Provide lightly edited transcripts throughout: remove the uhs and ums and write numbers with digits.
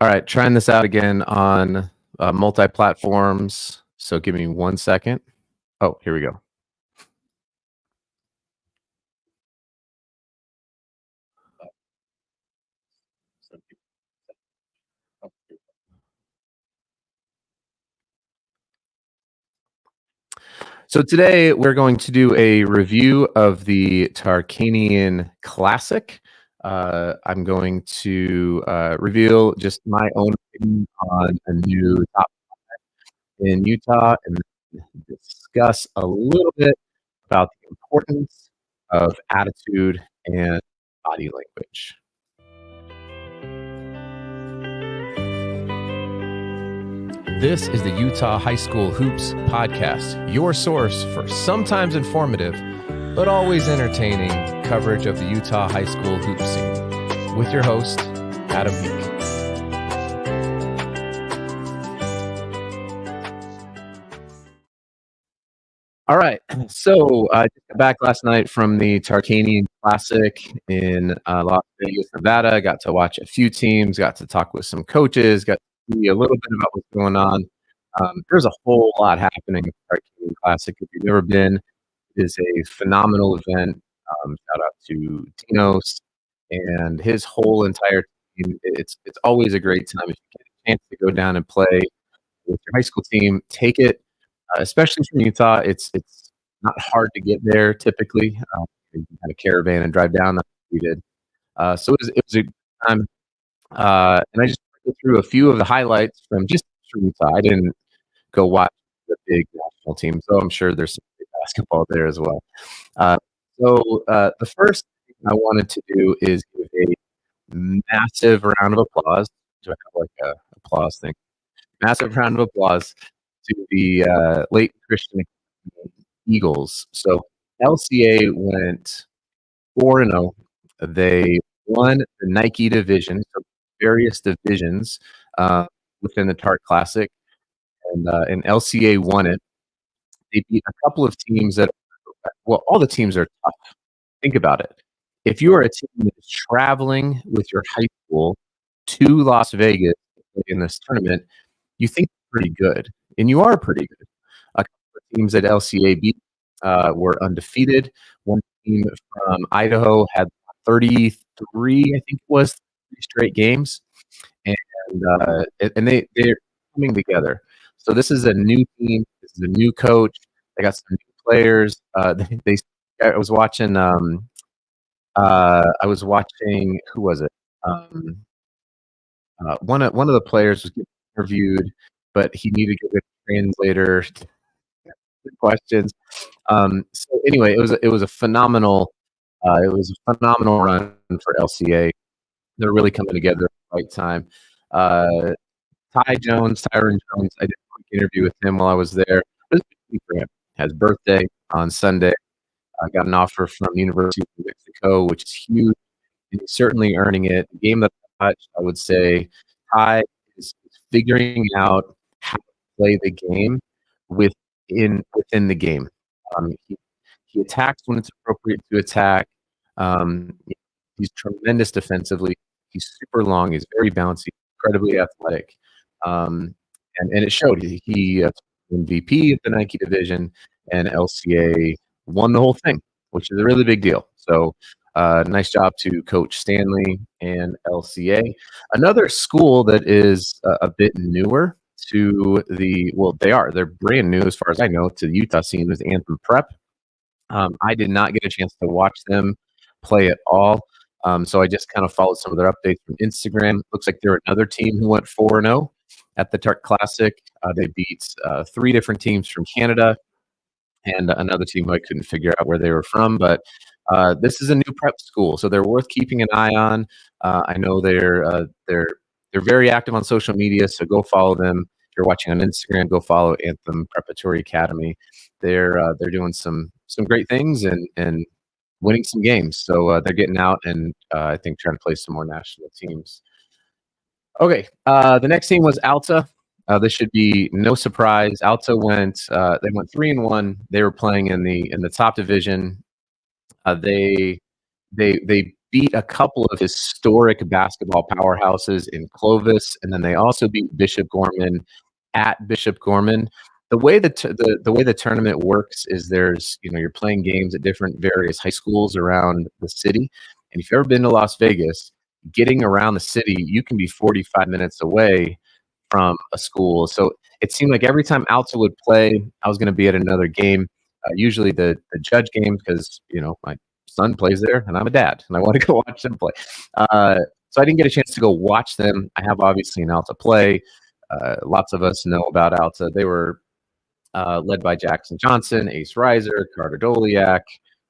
All right, trying this out again on multi-platforms. So give me 1 second. Oh, here we go. So today we're going to do a review of the Tarkanian Classic. I'm going to reveal just my own opinion on a new top in Utah and discuss a little bit about the importance of attitude and body language. This is the Utah High School Hoops Podcast, your source for sometimes informative, but always entertaining coverage of the Utah High School Hoop scene. With your host, Adam Beek. All right, so I just got back last night from the Tarkanian Classic in Las Vegas, Nevada. Got to watch a few teams, got to talk with some coaches, got to see a little bit about what's going on. There's a whole lot happening at the Tarkanian Classic. If you've never been, it is a phenomenal event. Shout out to Tinos and his whole entire team. It's always a great time if you get a chance to go down and play with your high school team. Take it. Especially from Utah, it's not hard to get there typically. You can kind of caravan and drive down. That's what we did. So it was a good time. And I just go through a few of the highlights from Utah. I didn't go watch the big national teams, though I'm sure there's some big basketball there as well. Uh, the first thing I wanted to do is give a massive round of applause. Do I have like a applause thing? Massive round of applause to the Lake Christian Eagles. So LCA went 4-0. They won the Nike division, so various divisions within the Tark Classic, and LCA won it. They beat a couple of teams all the teams are tough. Think about it. If you are a team that is traveling with your high school to Las Vegas in this tournament, you think pretty good, and you are pretty good. A couple of teams that LCA beat were undefeated. One team from Idaho had 33, I think it was, 3 straight games, and they're coming together. So this is a new team. This is a new coach. They got some new players. I was watching. Who was it? One of the players was getting interviewed, but he needed to get a translator to the questions. So anyway, it was a phenomenal run for LCA. They're really coming together at the right time. Tyron Jones, I did a quick interview with him while I was there. It was big for him. His birthday on Sunday. I got an offer from University of Mexico, which is huge, and he's certainly earning it. The game that I watched, I would say Ty is figuring out how to play the game within the game. He attacks when it's appropriate to attack. Um, he's tremendous defensively. He's super long. He's very bouncy, incredibly athletic, and it showed. He MVP at the Nike division, and LCA won the whole thing, which is a really big deal. So nice job to Coach Stanley and LCA. Another school that is a bit newer to they're brand new as far as I know to the Utah scene is Anthem Prep. I did not get a chance to watch them play at all. So I just kind of followed some of their updates from Instagram. Looks like they're another team who went 4-0 at the Tark Classic. They beat 3 different teams from Canada and another team who I couldn't figure out where they were from. But this is a new prep school, so they're worth keeping an eye on. I know they're very active on social media, so go follow them. If you're watching on Instagram, go follow Anthem Preparatory Academy. They're doing some great things and winning some games. So they're getting out and I think trying to play some more national teams. Okay, the next team was Alta. This should be no surprise. Alta went 3-1. They were playing in the top division. They beat a couple of historic basketball powerhouses in Clovis, and then they also beat Bishop Gorman at Bishop Gorman. The way the tournament works is you're playing games at different various high schools around the city. And if you've ever been to Las Vegas, getting around the city, you can be 45 minutes away from a school. So it seemed like every time Alta would play, I was going to be at another game. Usually the Judge game, because my son plays there, and I'm a dad, and I want to go watch them play. So I didn't get a chance to go watch them. I have obviously an Alta play. Lots of us know about Alta. They were led by Jackson Johnson, Ace Reiser, Carter Doliak.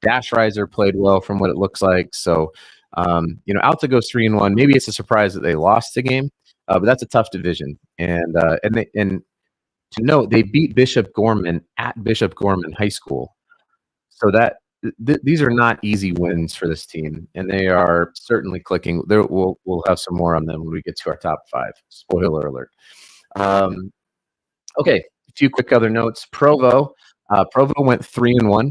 Dash Reiser played well from what it looks like. So, Alta goes 3-1. Maybe it's a surprise that they lost the game, but that's a tough division. And to note, they beat Bishop Gorman at Bishop Gorman High School. So that these are not easy wins for this team, and they are certainly clicking. We'll have some more on them when we get to our top 5. Spoiler alert. Okay, a few quick other notes. Provo went 3-1.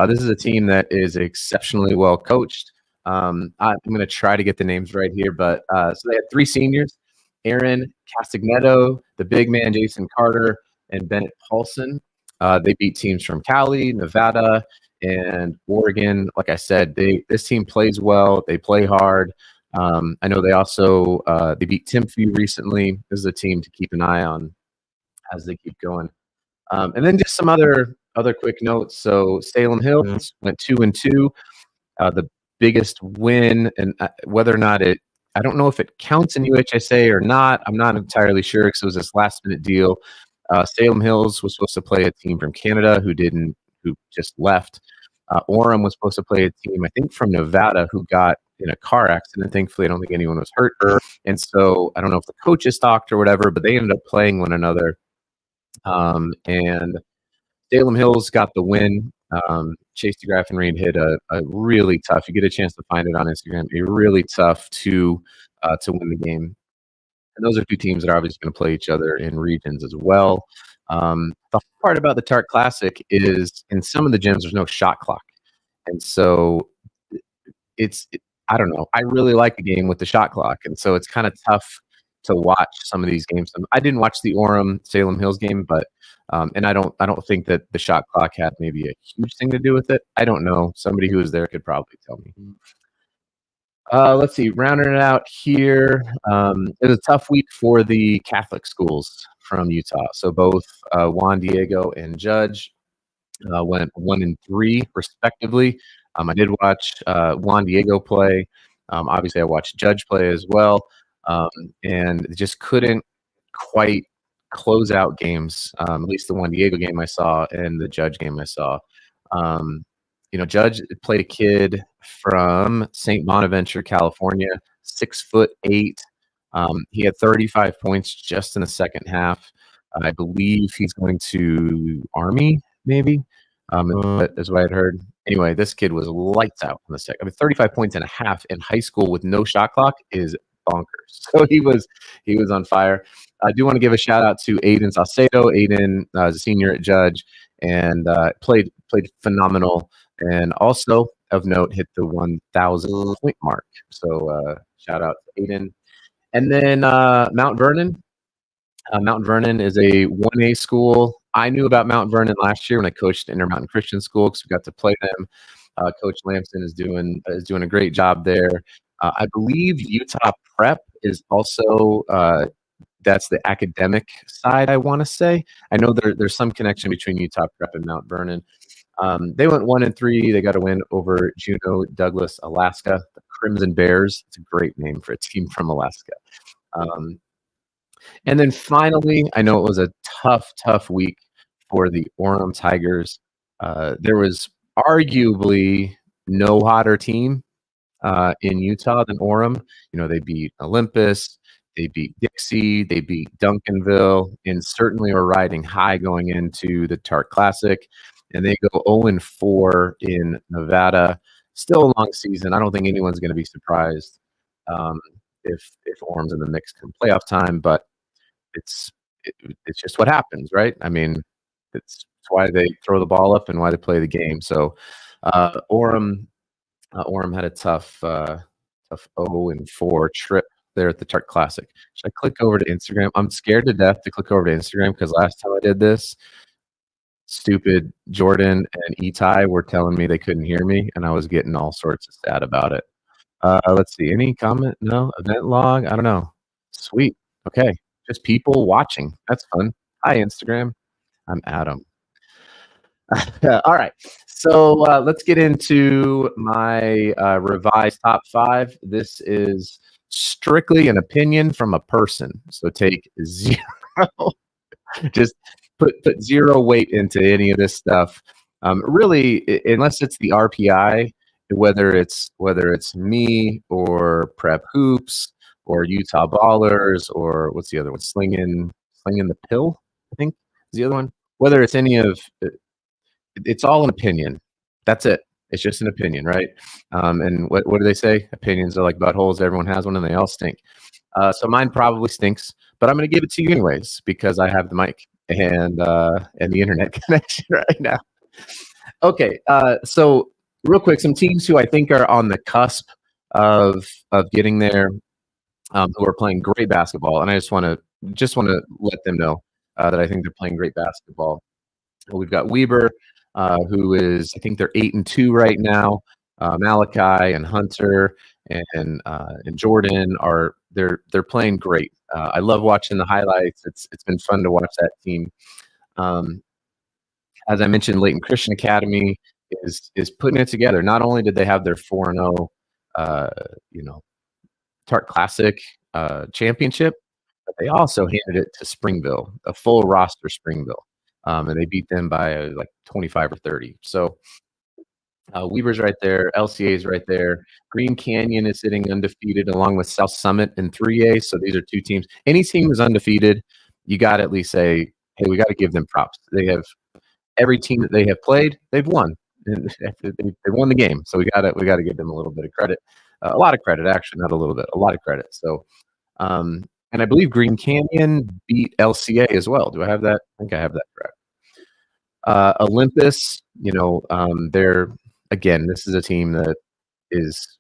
This is a team that is exceptionally well coached. I'm going to try to get the names right here, but so they had 3 seniors: Aaron Castagneto, the big man Jason Carter, and Bennett Paulson. They beat teams from Cali, Nevada, and Oregon. Like I said, this team plays well. They play hard. I know they also they beat Timpview recently. This is a team to keep an eye on as they keep going. And then just some other quick notes. So Salem Hills went 2-2. The biggest win, and whether or not I don't know if it counts in UHSA or not. I'm not entirely sure because it was this last-minute deal. Salem Hills was supposed to play a team from Canada who just left. Orem was supposed to play a team, I think, from Nevada who got in a car accident. Thankfully, I don't think anyone was hurt. And so I don't know if the coaches talked or whatever, but they ended up playing one another. And Salem Hills got the win. Chase DeGraff and Reed hit a really tough, you get a chance to find it on Instagram, a really tough to win the game. And those are 2 teams that are obviously going to play each other in regions as well. The part about the Tark Classic is in some of the gyms, there's no shot clock. And so I don't know. I really like the game with the shot clock. And so it's kind of tough to watch some of these games. I didn't watch the Orem Salem Hills game, but and I don't think that the shot clock had maybe a huge thing to do with it. I don't know. Somebody who was there could probably tell me. Let's see. Rounding it out here, it was a tough week for the Catholic schools from Utah. So both Juan Diego and Judge went 1-3 respectively. I did watch Juan Diego play. Obviously, I watched Judge play as well, and just couldn't quite close out games. At least the Juan Diego game I saw and the Judge game I saw. Judge played a kid from St. Bonaventure, California, 6'8". He had 35 points just in the second half. I believe he's going to Army, maybe. Is what I had heard. Anyway, this kid was lights out in the second. 35 points and a half in high school with no shot clock is bonkers. So he was on fire. I do want to give a shout out to Aiden Saucedo. Aiden is a senior at Judge and played phenomenal. And also of note, hit the 1,000 point mark. So shout out to Aiden. And then Mount Vernon. Mount Vernon is a 1A school. I knew about Mount Vernon last year when I coached Intermountain Christian School because we got to play them. Coach Lamson is doing a great job there. I believe Utah Prep is also that's the academic side, I want to say. I know there's some connection between Utah Prep and Mount Vernon. They went 1-3. They got a win over Juneau Douglas, Alaska. The Crimson Bears. It's a great name for a team from Alaska. And then finally, I know it was a tough week for the Orem Tigers. There was arguably no hotter team in Utah than Orem. They beat Olympus, they beat Dixie, they beat Duncanville, and certainly were riding high going into the Tark Classic. And they go 0-4 in Nevada. Still a long season. I don't think anyone's going to be surprised if Orem's in the mix come playoff time, but it's just what happens, right? I mean, it's why they throw the ball up and why they play the game. So Orem had a tough 0-4 trip there at the Tark Classic. Should I click over to Instagram? I'm scared to death to click over to Instagram because last time I did this, stupid Jordan and Etai were telling me they couldn't hear me, and I was getting all sorts of sad about it. Let's see. Any comment? No. Event log? I don't know. Sweet. Okay. Just people watching. That's fun. Hi, Instagram. I'm Adam. All right. So let's get into my revised top 5. This is strictly an opinion from a person. So take 0. Just put 0 weight into any of this stuff. Really, unless it's the RPI, whether it's me or Prep Hoops or Utah Ballers or what's the other one? Slinging the Pill, I think is the other one. Whether it's any of it's all an opinion. That's it. It's just an opinion, right? And what do they say? Opinions are like buttholes. Everyone has one, and they all stink. So mine probably stinks, but I'm going to give it to you anyways because I have the mic and the internet connection right now. Okay, so real quick, some teams who I think are on the cusp of getting there, who are playing great basketball, and I just want to let them know that I think they're playing great basketball. We've got Weber, who is, I think they're 8-2 right now. Malachi and Hunter and Jordan are they're playing great. I love watching the highlights. It's been fun to watch that team. As I mentioned, Layton Christian Academy is putting it together. Not only did they have their 4-0, Tark Classic championship, but they also handed it to Springville, a full roster Springville. And they beat them by like 25 or 30. So Weber's right there. LCA's right there. Green Canyon is sitting undefeated along with South Summit in 3A. So these are two teams. Any team is undefeated, you got to at least say, hey, we got to give them props. They have every team that they have played, they've won. And they won the game. So we got to give them a little bit of credit. A lot of credit, actually, not a little bit, a lot of credit. So and I believe Green Canyon beat LCA as well. Do I have that? I think I have that correct. Olympus, they're, again, this is a team that is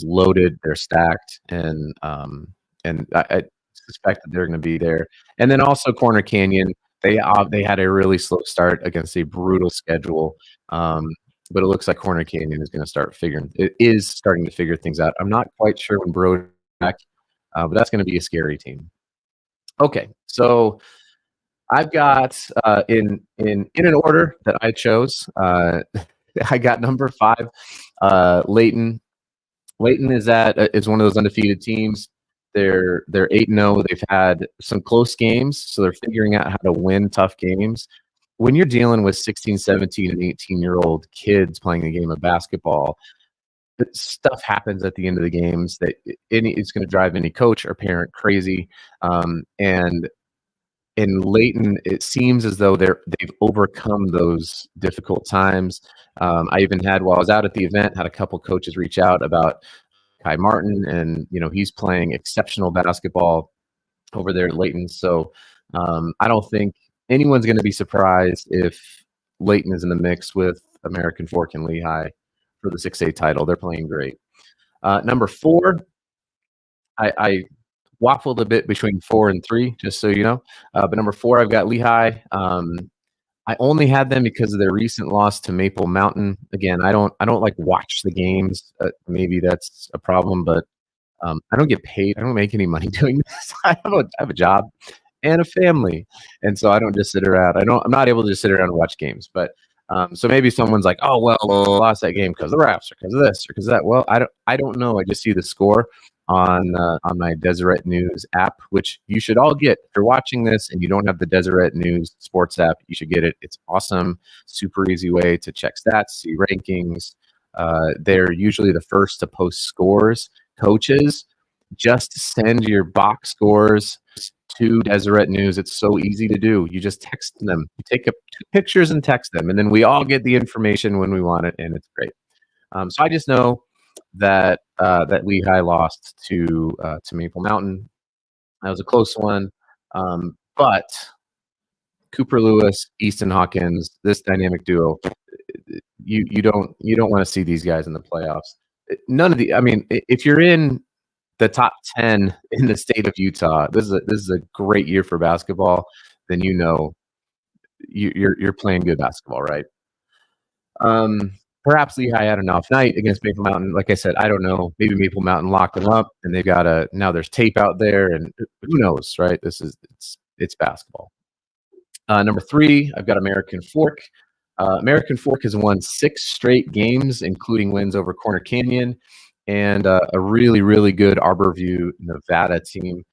loaded. They're stacked, and I suspect that they're going to be there. And then also Corner Canyon, they had a really slow start against a brutal schedule, but it looks like Corner Canyon is going to starting to figure things out. I'm not quite sure when Bro's back, but that's going to be a scary team. Okay, so I've got in an order that I chose. I got number 5, Layton. Layton is one of those undefeated teams. They're 8-0. They've had some close games, so they're figuring out how to win tough games. When you're dealing with 16, 17, and 18-year-old kids playing a game of basketball, stuff happens at the end of the games that it's going to drive any coach or parent crazy. And in Layton, it seems as though they've overcome those difficult times. I even while I was out at the event, had a couple coaches reach out about Kai Martin, and he's playing exceptional basketball over there at Layton. So I don't think anyone's going to be surprised if Layton is in the mix with American Fork and Lehigh for the 6A title. They're playing great. Number 4, I waffled a bit between 4 and 3, just so you know. But number 4, I've got Lehigh. I only had them because of their recent loss to Maple Mountain. Again, I don't like watch the games. Maybe that's a problem, but I don't get paid. I don't make any money doing this. I have a job and a family, and so I don't just sit around. I'm not able to just sit around and watch games. But so maybe someone's like, "Oh well, I lost that game because of the refs or because of this or because of that." Well, I don't know. I just see the score on my Deseret News app, which you should all get. If you're watching this and you don't have the Deseret News sports app, you should get it. It's awesome, super easy way to check stats, see rankings. They're usually the first to post scores. Coaches, just send your box scores to Deseret News. It's so easy to do. You just text them. You take up 2 pictures and text them, and then we all get the information when we want it, and it's great. So I just know that Lehigh lost to Maple Mountain. That was a close one, but Cooper Lewis, Easton Hawkins, this dynamic duo, you don't want to see these guys in the playoffs. none of the. I mean, if you're in the top 10 in the state of Utah, this is a great year for basketball. Then you're playing good basketball, right? Perhaps Lehigh had an off night against Maple Mountain. Like I said, I don't know. Maybe Maple Mountain locked them up, and they've got now there's tape out there, and who knows, right? It's basketball. Number 3, I've got American Fork. American Fork has won 6 straight games, including wins over Corner Canyon and a really, really good Arborview, Nevada team.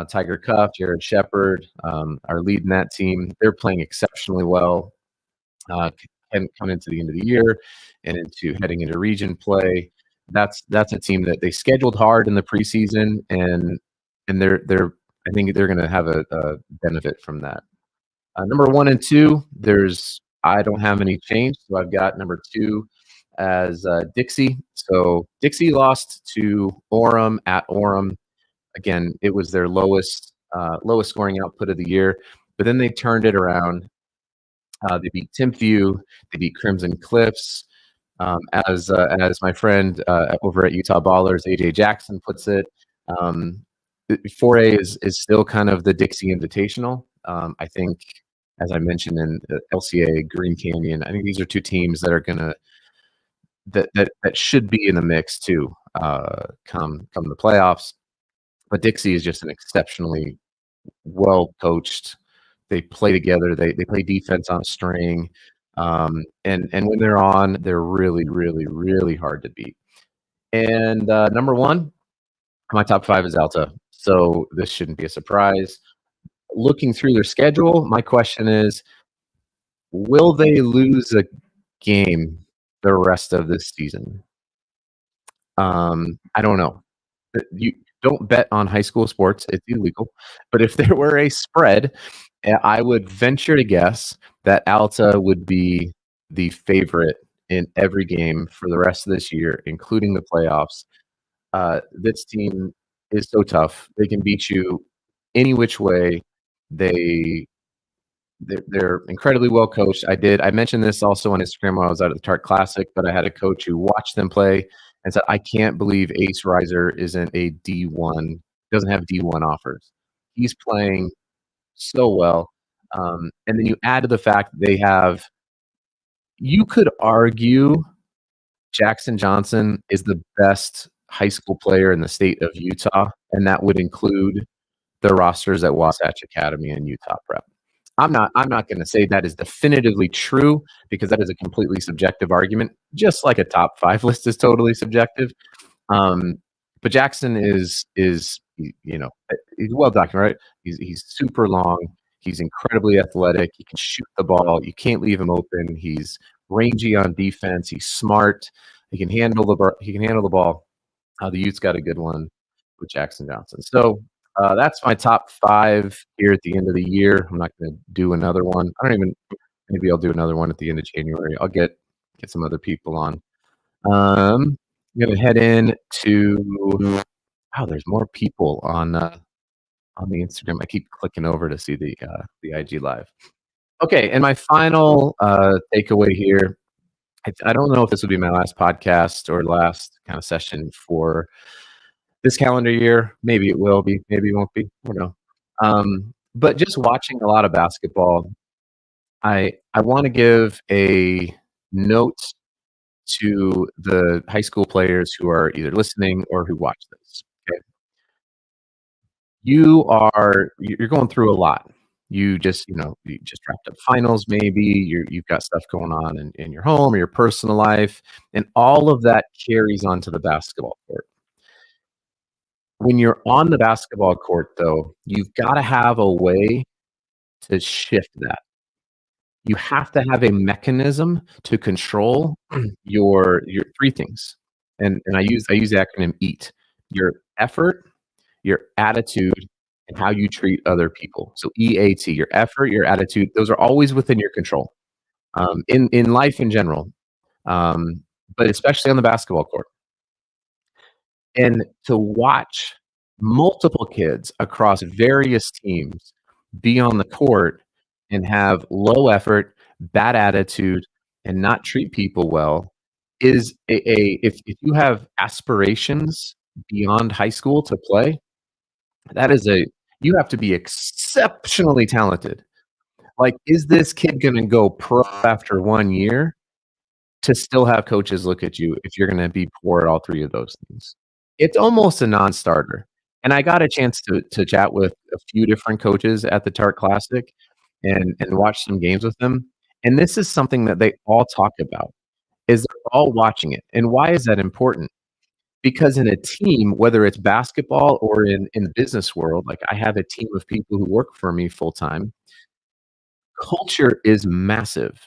Tiger Cuff, Jared Shepard are leading that team. They're playing exceptionally well. And coming into the end of the year and heading into region play, that's a team that they scheduled hard in the preseason, and they're I think they're going to have a benefit from that. Number 1 and 2, I don't have any change, so I've got number 2 as Dixie. So Dixie lost to Orem at Orem. Again, it was their lowest scoring output of the year, but then they turned it around. They beat Timpview. They beat Crimson Cliffs. As my friend over at Utah Ballers, AJ Jackson, puts it, 4A is still kind of the Dixie Invitational. I think, as I mentioned in LCA, Green Canyon, I think these are 2 teams that are gonna that should be in the mix too, come the playoffs. But Dixie is just an exceptionally well coached. They play together. They play defense on a string, and when they're on, they're really, really, really hard to beat. And number 1, my top 5 is Alta, so this shouldn't be a surprise. Looking through their schedule, my question is, will they lose a game the rest of this season? I don't know. You don't bet on high school sports; it's illegal. But if there were a spread, I would venture to guess that Alta would be the favorite in every game for the rest of this year, including the playoffs. This team is so tough; they can beat you any which way. They're incredibly well coached. I mentioned this also on Instagram when I was out at the Tark Classic, but I had a coach who watched them play and said, "I can't believe Ace Riser isn't a D1, doesn't have D1 offers. He's playing so well." And then you add to the fact that you could argue Jackson Johnson is the best high school player in the state of Utah, and that would include the rosters at Wasatch Academy and Utah Prep. I'm not going to say that is definitively true, because that is a completely subjective argument, just like a top 5 list is totally subjective. But Jackson is he's well documented, right? He's super long. He's incredibly athletic. He can shoot the ball. You can't leave him open. He's rangy on defense. He's smart. He can handle the ball. The Utes got a good one with Jackson Johnson. So that's my top 5 here at the end of the year. I'm not going to do another one. Maybe I'll do another one at the end of January. I'll get some other people on. I'm going to head in to, wow, there's more people on the Instagram. I keep clicking over to see the IG live. Okay, and my final takeaway here. I don't know if this will be my last podcast or last kind of session for this calendar year. Maybe it will be. Maybe it won't be. I don't know. But just watching a lot of basketball, I want to give a note to the high school players who are either listening or who watch this. Okay, you're going through a lot. You just wrapped up finals. Maybe you've got stuff going on in your home or your personal life, and all of that carries onto the basketball court. When you're on the basketball court, though, you've got to have a way to shift that. You have to have a mechanism to control your 3 things, and I use the acronym EAT: your effort, your attitude, and how you treat other people. So EAT: your effort, your attitude. Those are always within your control, in life in general, but especially on the basketball court. And to watch multiple kids across various teams be on the court and have low effort, bad attitude, and not treat people well is if you have aspirations beyond high school to play, that is you have to be exceptionally talented. Like, is this kid gonna go pro after 1 year to still have coaches look at you if you're gonna be poor at all 3 of those things? It's almost a non-starter, and I got a chance to chat with a few different coaches at the Tart Classic and watch some games with them, and this is something that they all talk about, is they're all watching it, and why is that important? Because in a team, whether it's basketball or in the business world, like, I have a team of people who work for me full time, culture is massive.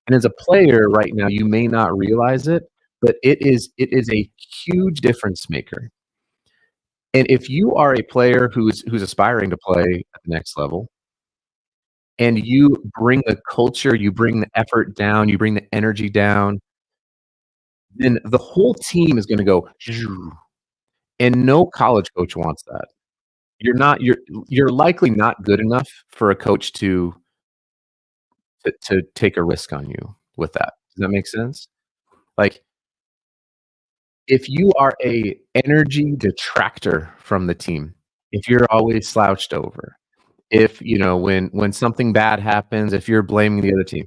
And as a player right now, you may not realize it, but it is a huge difference maker. And if you are a player who's aspiring to play at the next level, and you bring the culture, you bring the effort down, you bring the energy down, then the whole team is gonna go, "Zhoo," and no college coach wants that. You're likely not good enough for a coach to take a risk on you with that. Does that make sense? Like, if you are a energy detractor from the team, if you're always slouched over, if, when something bad happens, if you're blaming the other team,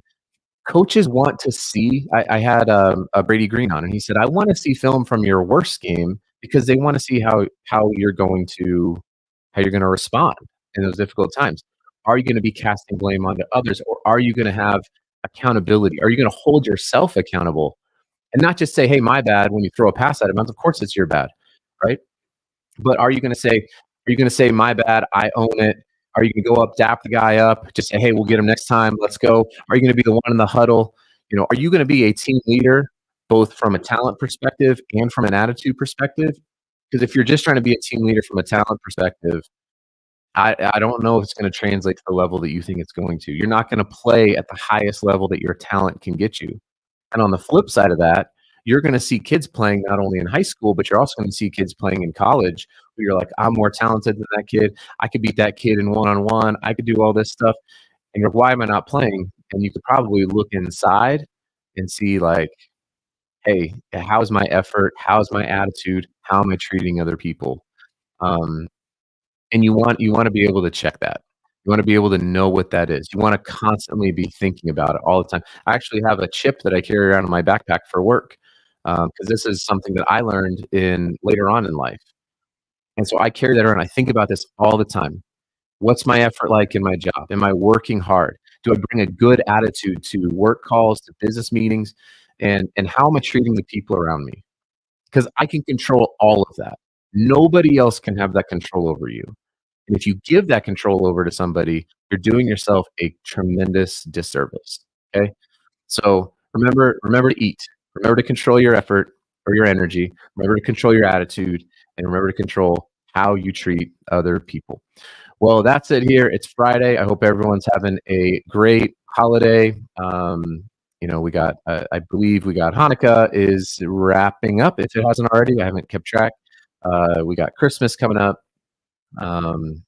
coaches want to see. I had, a Brady Green on, and he said, "I wanna see film from your worst game because they wanna see how you're gonna respond in those difficult times. Are you gonna be casting blame onto others, or are you gonna have accountability? Are you gonna hold yourself accountable and not just say, 'Hey, my bad,' when you throw a pass out of bounds? Of course it's your bad, right? But are you gonna say, 'My bad, I own it'? Are you gonna go up, dap the guy up, just say, 'Hey, we'll get him next time, let's go'? Are you gonna be the one in the huddle? Are you gonna be a team leader, both from a talent perspective and from an attitude perspective? Because if you're just trying to be a team leader from a talent perspective, I don't know if it's gonna translate to the level that you think it's going to. You're not gonna play at the highest level that your talent can get you. And on the flip side of that, you're gonna see kids playing not only in high school, but you're also gonna see kids playing in college where you're like, "I'm more talented than that kid. I could beat that kid in one-on-one. I could do all this stuff." And you're, "Why am I not playing?" And you could probably look inside and see, like, "Hey, how's my effort? How's my attitude? How am I treating other people?" Um, and you wanna be able to check that. You wanna be able to know what that is. You wanna constantly be thinking about it all the time. I actually have a chip that I carry around in my backpack for work, because this is something that I learned in later on in life. And so I carry that around. I think about this all the time. What's my effort like in my job? Am I working hard? Do I bring a good attitude to work calls, to business meetings? And how am I treating the people around me? Because I can control all of that. Nobody else can have that control over you. And if you give that control over to somebody, you're doing yourself a tremendous disservice. Okay? So remember to eat. Remember to control your effort or your energy. Remember to control your attitude, and remember to control how you treat other people. Well, that's it here. It's Friday. I hope everyone's having a great holiday. I believe we got Hanukkah is wrapping up. If it hasn't already, I haven't kept track. We got Christmas coming up. And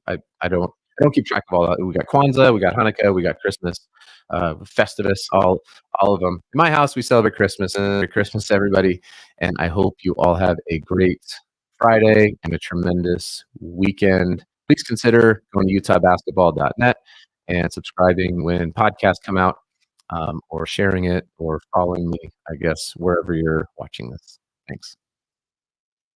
I don't keep track of all that. We got Kwanzaa, we got Hanukkah, we got Christmas, Festivus, all of them. In my house, we celebrate Christmas, and Merry Christmas, everybody. And I hope you all have a great Friday and a tremendous weekend. Please consider going to utahbasketball.net and subscribing when podcasts come out, or sharing it or following me, I guess, wherever you're watching this. Thanks.